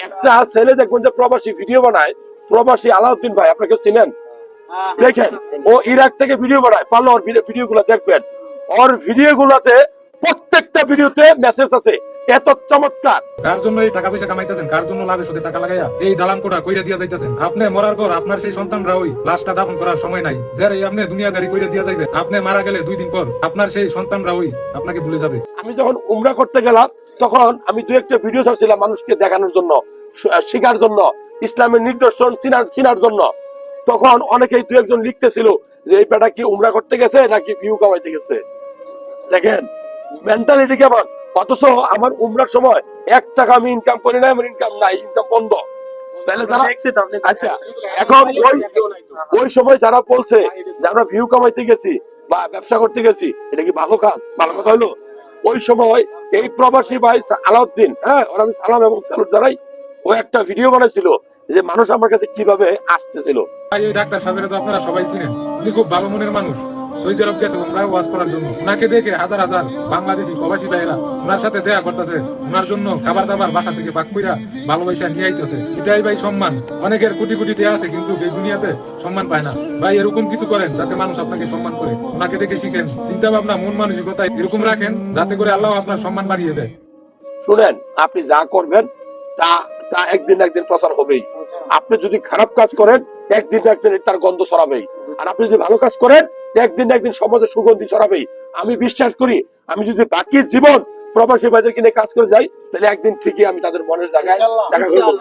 একটা ছেলে দেখবেন যে প্রবাসী ভিডিও বানায়, প্রবাসী আলাউদ্দিন ভাই, আপনাকে চিনেন? দেখেন ও ইরাক থেকে ভিডিও বানায়, পারলে ওর ভিডিও গুলো দেখবেন। ওর ভিডিও গুলাতে প্রত্যেকটা ভিডিওতে মেসেজ আছে, এত চমৎকার। কার জন্য এই টাকা পয়সা কামাইতেছেন, কার জন্য লাভে সুদে টাকা লাগাইয়া এই দালান কোটা কইরা দিয়া যাইতেছেন। আপনি মরার পর আপনার সেই সন্তানরা ওই লাশটা দাফন করার সময় নাই, যারা আপনি দুনিয়াদারি কইরা দিয়া যাইবে, আপনি মারা গেলে 2 দিন পর আপনার সেই সন্তানরা ওই আপনাকে ভুলে যাবে। আমি যখন উমরা করতে গেলাম তখন আমি দু একটা ভিডিও ছাড়ছিলাম মানুষকে দেখানোর জন্য, শেখার জন্য, ইসলামের নিদর্শন চিনার জন্য। তখন অনেকেই দু একজন লিখতেছিল যে এই পেটা কি উমরা করতে গেছে নাকি ভিউ কামাইতে গেছে। দেখেন মেন্টালিটি কেমন। অথচ আমার উমরার সময় 1 টাকা আমি ইনকাম করি না, আমার ইনকাম নাই, ইনকাম বন্ধ। তাহলে যারা আচ্ছা এখন ওই সময় যারা বলছে যে আমরা ভিউ কামাইতে গেছি বা ব্যবসা করতে গেছি, এটা কি ভালো কাজ? ভালো কথা হলো ওই সময় এই প্রবাসী ভাই আলাউদ্দিন, হ্যাঁ ওর আমি সালাম এবং স্যালুট জানাই, ও একটা ভিডিও বানাইছিল যে মানুষ আমার কাছে কিভাবে আসতেছিল। এই ডাক্তার সাহেবের তো আপনারা সবাই চিনেন, উনি খুব ভালো মনের মানুষ। সৌদি আরব গেছে ওমরায় ওয়াজ করার জন্য, ওনাকে দেখে হাজার হাজার বাংলাদেশি প্রবাসী ভাইয়েরা ওনার সাথে দেখা করতেছে, ওনার জন্য খাবার দাবার বাসা থেকে পাক কইরা ভালোবাসা নিয়ে আইতেছে। এটাই ভাই সম্মান। অনেকের কোটি কোটি টাকা আছে কিন্তু এই দুনিয়াতে সম্মান পায় না। ভাই এরকম কিছু করেন যাতে মানুষ আপনাকে সম্মান করে, ওনাকে দেখে শিখেন। চিন্তা ভাবনা মন মানসিকতা এরকম রাখেন যাতে করে আল্লাহ আপনার সম্মান বাড়িয়ে দেয়। শুনেন, আপনি যা করবেন তা তা একদিন না একদিন প্রচার হবেই। আপনি যদি খারাপ কাজ করেন একদিন না একদিন তার গন্ধ ছড়াবেই, আর আপনি যদি ভালো কাজ করেন একদিন না একদিন সমাজে সুগন্ধি ছড়াবেই। আমি বিশ্বাস করি আমি যদি বাকি জীবন প্রবাসী ভাইদের কিনে কাজ করে যাই তাহলে একদিন ঠিকই আমি তাদের মনের জায়গায় দেখা করবো।